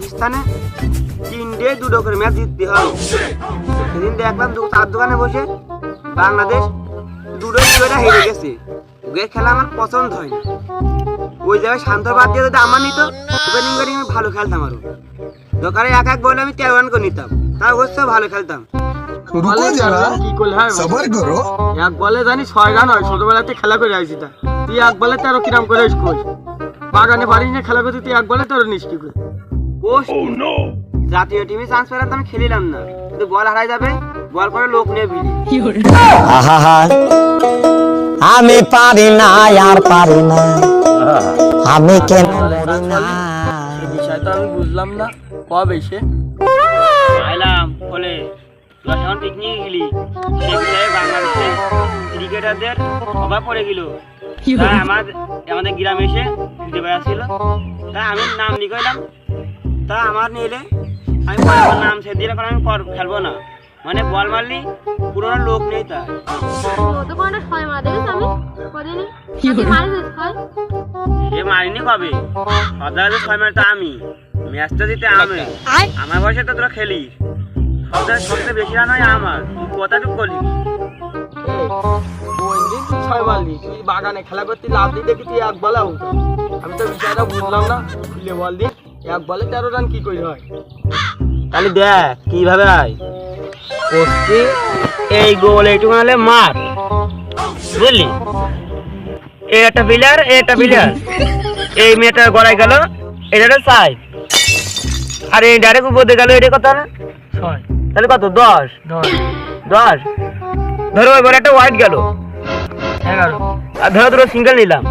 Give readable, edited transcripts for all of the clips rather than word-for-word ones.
পাকিস্তানে 3-2 করে ম্যাচ জিততে হবে। সেদিন দেখলাম চার দোকানে বসে বাংলাদেশ 2-2 হেরে গেছে। ওদের খেলা আমার পছন্দ হয় না। ওই জায়গায় শান্ত বাদ দিয়ে যদি আমার নিত ওপেনিং ব্যাটিং আমি ভালো খেলতাম। আরো দোকানে এক বলে আমি 13 রান করে নিতাম, তাও অবশ্যই ভালো খেলতাম। কি করলে হয় এক বলে জানি 6 রান হয়। ছোটবেলাতে খেলা করে আসি তা তুই এক বলে 13 কিরাম করে স্কোর বাগানে পারিস না খেলা করতে, তুই এক বলে 13 নিস কি করে? জাতীয় টিমে চান্স পেলাম তো আমি খেলিলাম না, কিন্তু বল হারাই যাবে, বল করে লোক নিয়ে বিলি। আমি পারি না আর পারি না, আমি কেন বিষয় তো আমি বুঝলাম না। কবে এসে আইলাম বলে তুই এখন পিকনিক গেলি, সে বিষয়ে বাংলাদেশে ক্রিকেটারদের অভাব পড়ে গেল। আমাদের গ্রামে এসে দিতে পারছিল, তা আমি নাম লিখাইলাম। তা আমার নিলে আমি নাম সে দিলে আমি খেলবো না, মানে বল মারলি পুরোনো লোক নেই। তাই সে মারিনি কবে, সদায় 6 মারটা আমি, ম্যাচটা দিতে আমি, আমার বয়সে তো তোরা খেলিস, সবচেয়ে বেশি রান হয় আমার। তুই কতটুকু করলি? ছয় মারলি, তুই বাগানে খেলা করতে লাভ দিয়ে দেখি তুই এক বলে আউট। আমি তো বিষয়টা বুঝলাম না। খুলে বল দিয়ে এক বলে 13 রান কি করে হয়? তাহলে দেখ কিভাবে হয়। এই গোল এইটুকু হলে মার, বুঝলি? একটা প্লেয়ার এই মেয়েটা গড়াই গেল, এটা সাইড, আর এই ডাইরেক্ট উপরে গেল, এটা কত? 6। তাহলে কত? 10 ধরো। এবার একটা ওয়াইড গেল 11, আর ধরো সিঙ্গেল নিলাম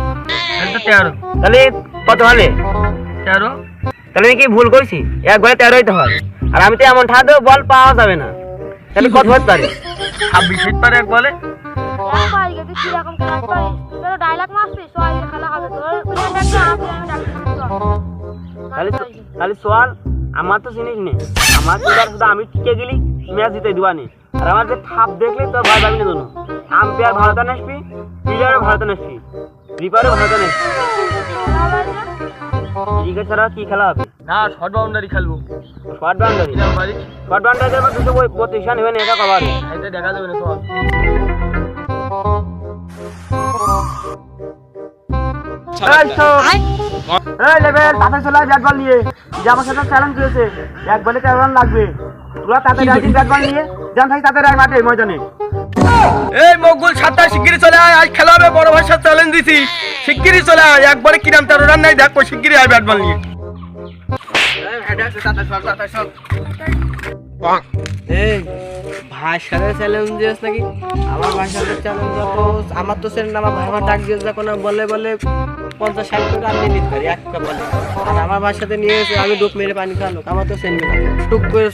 13। তাহলে কত হলে? 13। তাহলে আমি কি ভুল করছি? একবারে 13ই তো হয়, আর আমি তো এমন ঠাডো বল পাওয়া যাবে না। তাহলে কত হতে পারে? 26 হিট পারে এক বলে। তাহলে সোয়াল আমার তো জিনিস নেই, আমার শুধু আমি টিকে গেলি ম্যাচ জিতে দিবানি। আর আমার যে থাপ দেখলে তোর ভয় পাবি না। দোনো আম্পায়ার ভারতে আসবি, প্লেয়ারও ভারতে আসবি, রিপারও ভারতে আসবি। ক্রিকেট ছাড়া কি খেলা হবে? না, শর্ট বাউন্ডারি খেলবো। শর্ট বাউন্ডারি আমার 232 রান হবে না, এটা কভার এটা দেখা যাবে না। লেভেল তাতে চলে ব্যাট বল নিয়ে যে আমার সাথে চ্যালেঞ্জ করেছে, এক বলে 13 রান লাগবে। তোরা তাতে ব্যাট বল নিয়ে যান থাকি তাদের মাঠে ময়দানে। এই মকবুল 27 শিগগিরই চলে আয়, আজ খেলা হবে। বড় ভাইয়ের সাথে চ্যালেঞ্জ দিছি, শিগগিরই চলে আয়। একবারে কিরাম 13 রান নাই, দেখো শিগগিরই আয় ব্যাট বল নিয়ে। ভাইয়ের সাথে চ্যালেঞ্জ দিয়েছ নাকি? আমার ভাইয়ের সাথে চ্যালেঞ্জ যখন আমার তো সেন আমার ভাইবার ডাক দিয়ে যখন বলে 50-60 করে রান নিয়ে নিতে পারি একটা বলে। আর আমার ভাইয়ের সাথে নিয়ে এসে আমি ডুব মেরে পানি খাওয়ালো, আমার তো সেন টুক করে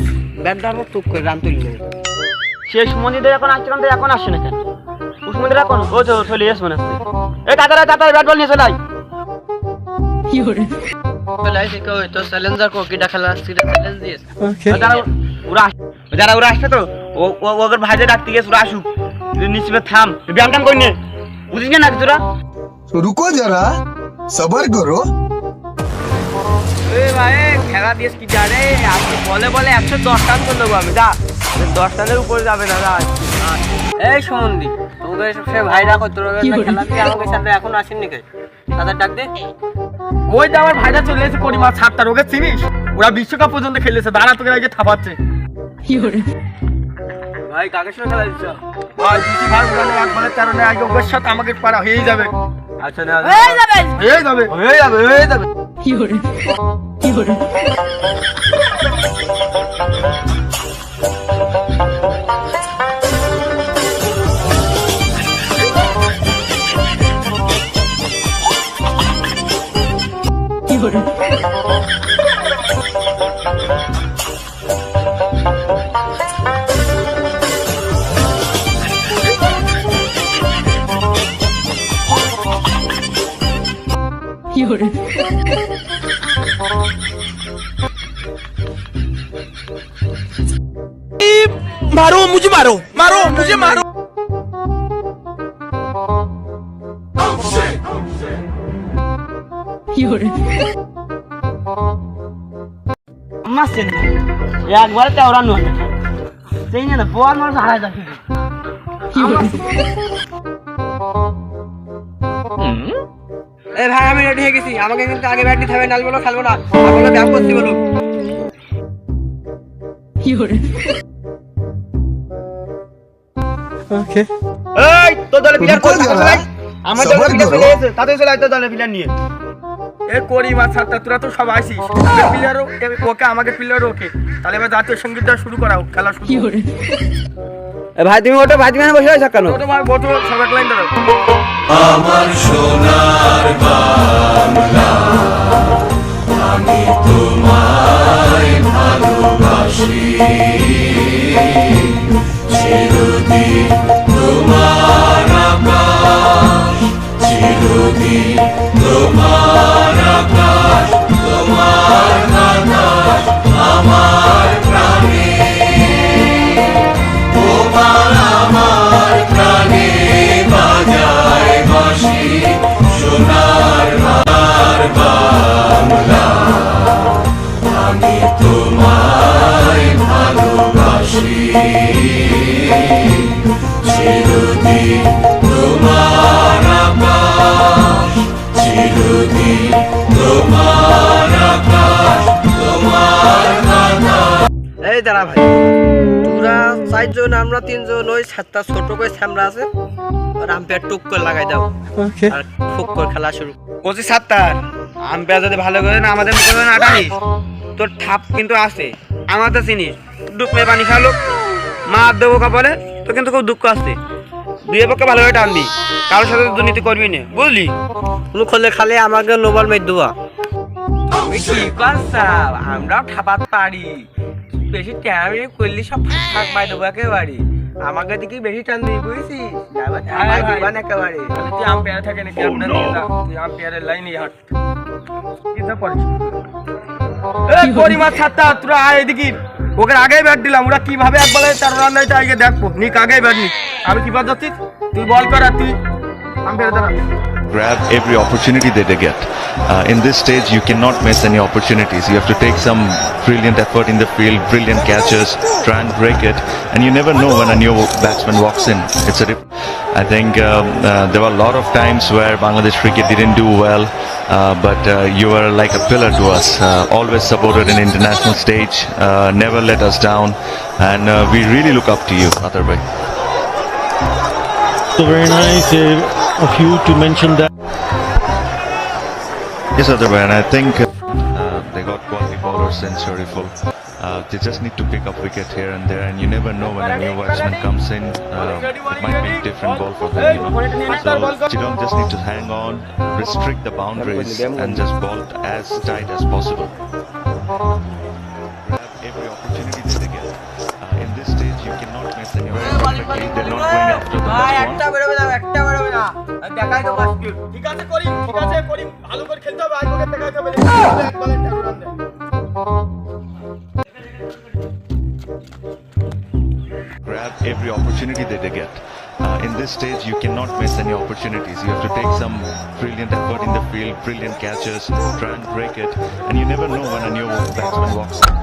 ব্যাট ডাবো, টুক করে রান তুলি নেবে। শেষ মন্দিরে এখন আসছে, এখন আসছে না কেন? উসমন্দির এখন ও চলে এস মনে আসছে। এই তাড়াতাড়ি ব্যাট বল নিয়ে চলে আয়। কি করে লাইছে কই তো চ্যালেঞ্জার কো কিটা খেলা আসছে, চ্যালেঞ্জ দিয়েছ। ওরা আসছে তো ওদের ভাইদের ডাকতে গেছে, ওরা আসুক। নিশ্চিত থাম, ব্যায়াম করি নে, বুঝিস না তোরা? रुको जरा सबर करो। খেলা দিয়েছ কি জানে? বলে 110 রান করে দেবো আমি। যা 10 রানের উপরে যাবে না। এই সুমন্দি, তোদের সে ভাই রাখো, তোর খেলা দিয়ে আমাকে সামনে এখন আসেননি কে? তাদের ডাক দে। ওই যে আমার ভাইরা চলে এসেছে পরিমাণ 7টা। ওকে চিনিস? ওরা বিশ্বকাপ পর্যন্ত খেলেছে, দাঁড়া তোকে আগে থাপাচ্ছে। ভাই কাকে সঙ্গে খেলা দিচ্ছ? ভাই দিদি ভাই ওখানে এক বলে 13 রানে আগে ওর সাথে আমাকে পারা হয়ে যাবে। আচ্ছা না হয়ে যাবে। কি করে मारो मुझे, मारो। মারছেন না একবারে তেওরা নয় সেই না বল মানুষ হারায় যাচ্ছে এই ভাই আমি রেডি হয়ে গেছি, আমাকে কিন্তু আগে ব্যাট নিতে হবে, নাল বলো খেলবো না, আমাকে ব্যাট করতে বলো। ওকে এই তো দলে প্লেয়ার রুকো কই যারা, ভাই আমার দলে সবার প্লেয়ার করো। চলে এসেছে তাতে চলে আইতো দলে প্লেয়ার নিয়ে এ করিম আর ছাত্র তোরা তো সব আইছিস প্লেয়ারও ওকে আমাকে প্লেয়ারও ওকে তাহলে এবার জাতীয় সঙ্গীতটা শুরু করাও খেলা শুরু ভাই তুমি ওটা, ভাই তুমি এখানে বসে আছো কেন? ওটা ভাই বটো সব এক লাইন দাও এই দাঁড়া ভাই, তোরা 4 জন আমরা 3 জন, ওই 7টা ছোট করে স্যামরা আছে, আর আম্পায়ার টুক করে লাগাই দাও ওকে আর ফুক করে খেলা শুরু। কোচি সাত্তার আম্পায়ার যদি ভালো করে না আমাদের মুখে না আটানিস তোর ঠাপ কিন্তু আছে আমার তো চিনিস ডুব মেয়ে পানি খাওয়ালো মার দেবো কপালে তো কিন্তু খুব দুঃখ আসছে দুই পক্ষে ভালোভাবে টানবি কারোর সাথে দুর্নীতি করবি না বুঝলি কোনো খোলে খালে আমাকে নোবল মেট দেওয়া। আমি কি করছা আমরাও ঠাপাত পারি বেশি ট্যামি করলি সব ফাঁক পাই দেবো একেবারে আমাকে দিকে বেশি টান দিয়ে বুঝছিস একেবারে তুই আম্পায়ার থাকে নাকি আপনার তুই আম্পায়ারের লাইনে হাট পরিমাণ ছাত্তা তোরা আয় এদিকে ওকে আগেই ব্যাট দিলাম ওরা কিভাবে এক বলে 13 রান দেয় আগে দেখবো নিক আগেই ব্যাট নিক আমি কি বাদ যাচ্ছিস তুই বল কর আর তুই আম্পায়ার দাঁড়া grab every opportunity that they get. In this stage, you cannot miss any opportunities. You have to take some brilliant effort in the field, brilliant catches, try and break it, and you never know when a new batsman walks in. I think there were a lot of times where Bangladesh cricket didn't do well, but you were like a pillar to us. Always supported in international stage, never let us down, and we really look up to you, Atar bhai. So very nice of you to mention that. Yes, Atar bhai, and I think they got quality bowlers in Shariful. They just need to pick up wicket here and there, and you never know when a new batsman comes in. It might be a different ball for them, you know. So Chittagong just need to hang on, restrict the boundaries, and just bowl as tight as possible. Grab every opportunity that they get. In this stage, you cannot miss any opportunity. They're not going after the ভাই first একটা one. বেরোবে না একটা বেরোবে না আমি দেখাই দেবো আজকে ঠিক আছে করি ঠিক আছে করি ভালো করে খেলতে হবে আজ ওকে দেখাই দেবে এক বলে 13 রান দেয় Grab every opportunity that they get. In this stage, you cannot miss any opportunities. You have to take some brilliant effort in the field, brilliant catches, try and break it, and you never know when a new batsman walks in.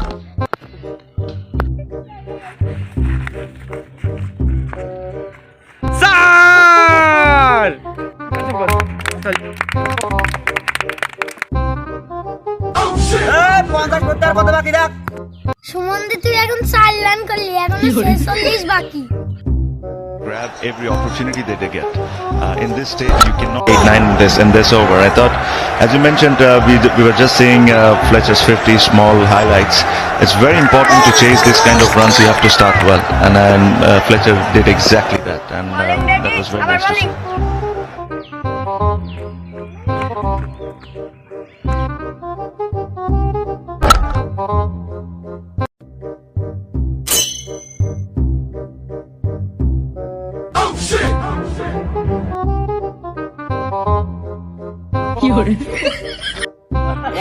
Sir সুমন্দি তুই এখন 4 run করলি, এখন 46 বাকি। Grab every opportunity that they get. In this stage, you cannot 8-9 in this over. I thought, as you mentioned, we were just seeing Fletcher's 50 small highlights. It's very important to chase this kind of runs. You have to start well, and Fletcher did exactly that, and that was very nice to see.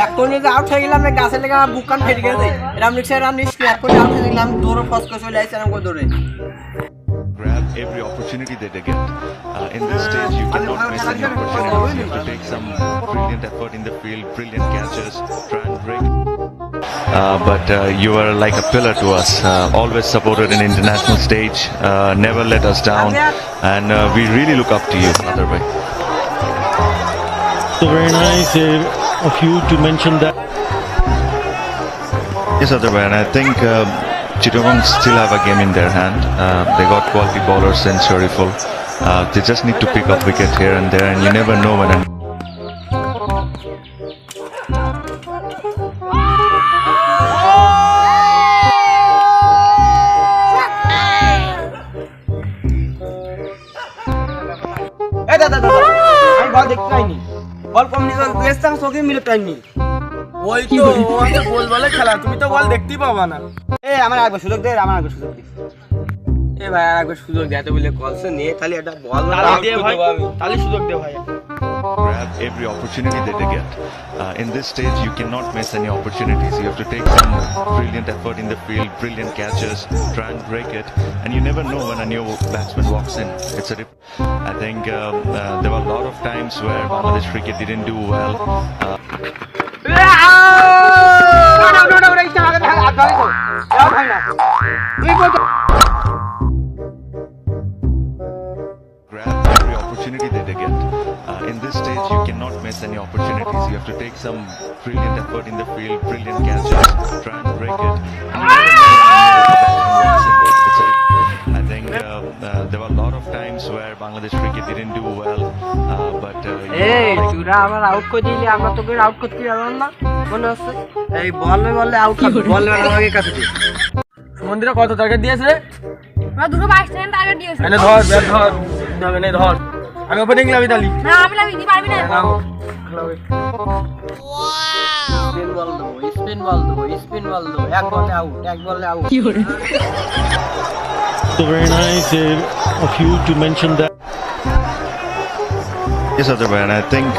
এখন যদি out হয়ে গেলাম গাছে লেগে আমার বুক কান ফেটে গেছে, এরকম রিক্সা রান নিস এখন আউট হয়ে গেলাম দৌড়ে ফসকে চলে আসছে এরকম করে দৌড়ে। Grab every opportunity that they get. In this stage, you cannot miss any opportunities. You have to take some brilliant effort in the field, brilliant catches, try and break. but you are like a pillar to us. Always supported in international stage. Never let us down, and we really look up to you, Adar bhai. So very nice of you to mention that. Yes, Adar bhai, and I think Chittagong still have a game in their hand. They got quality bowlers in Shariful. They just need to pick up wicket here and there, and you never know when. এই দাদা দাদা আমি বল দেখতে পাইনি, বল কম নিয়ে গেছে আমি চোখে মিলে পাইনি। ওই তো আমাদের বল বলে খেলা, তুমি তো বল দেখতেই পাবা না। এই আমার একবার সুযোগ দে, আমার একবার সুযোগ দে। এ ভাই আর একবার সুযোগ দেয় বলে কলসে নিয়ে খালি একটা বল দিয়ে ভাই, তাহলে সুযোগ দে ভাই। Grab every opportunity that they get. In this stage, you cannot miss any opportunities. You have to take some brilliant effort in the field, brilliant catches, try and break it, and you never know when a new batsman walks in. I think there were a lot of times where Bangladesh cricket didn't do well. Grab every opportunity that they get. In this stage, you cannot miss any opportunities. You have to take some brilliant effort in the field, brilliant catches, try and break it. And you never know when a new batsman walks in. I think there were a lot of times where Bangladesh cricket didn't do well, but এই তুরা আমার out করে দিলি, আমরা তোকে out করতে পারলাম না মনে হচ্ছে। এই বলে আউট হবে, বল আগে কাছে দিই। সুমন্দিরা কত টার্গেট দিয়েছে? ওরা দুটো 22 রান টার্গেট দিয়েছে। এনে ধর ব্যাট ধর, ধর এনে ধর। আমি ওপেনিং লাবি তালি। না আমি দিতে পারবি না। স্পিন বল দেবো, স্পিন বল দেবো, স্পিন বল দেবো। এক বলে আউট, এক বলে out. So very nice of you to mention that. Yes, Adar bhai, and I think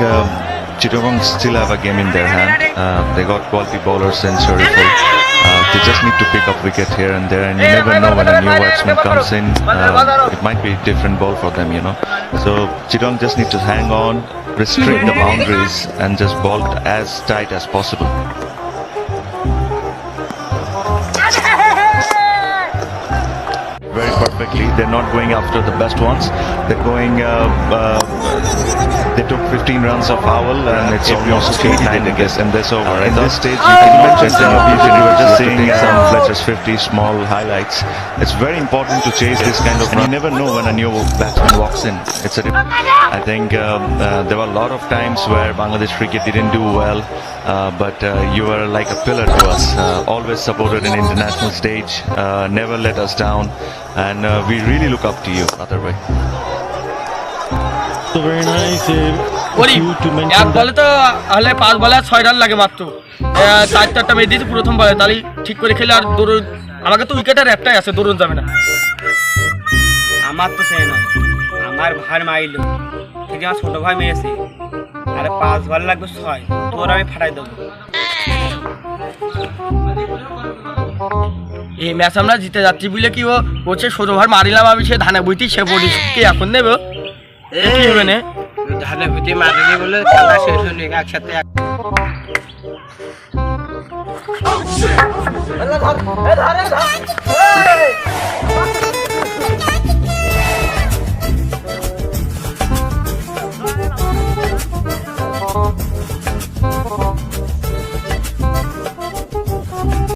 Chittagong still have a game in their hand. They got quality bowlers in Shariful. They just need to pick up wicket here and there, and you never know when a new batsman comes in. It might be a different ball for them, you know. So Chittagong just need to hang on, restrict the boundaries, and just bowl as tight as possible. Very perfectly. They're not going after the best ones. They're going. They took 15 runs of foul, and it's almost 8-9 against, and that's over. In this stage, you can mention you were just seeing some Fletcher's 50 small highlights. It's very important to chase this kind of run. You never know when a new batsman walks in. I think there were a lot of times where Bangladesh cricket didn't do well, but you were like a pillar to us. Always supported in international stage. Never let us down, and we really look up to you, Adar bhai. So very nice of ওরি you to এক mention that. বলে তো হলে 5 বলে 6 run লাগে মাত্র। 4-4টা মেরে দিয়েছে প্রথম বলে, তাহলে ঠিক করে খেলে আর দৌড়। আমাকে তো উইকেটের একটাই আছে, দৌড়ন যাবে না। আমার তো সেই না, আমার ভাই মাইল ঠিক আমার ছোট ভাই মেরেছে, আরে 5 বল লাগবে 6, তোর আমি ফাটাই দেবো। এই ম্যাচ আমরা জিতে যাচ্ছি বলে কি ও বলছে ছোট ভাই মারিলাম আমি, সে ধানে বুঝতি সে বডি কি এখন নেবে কি হবে না? ধানে বুঝতি মারিনি বলে খেলা শেষ হলো একসাথে।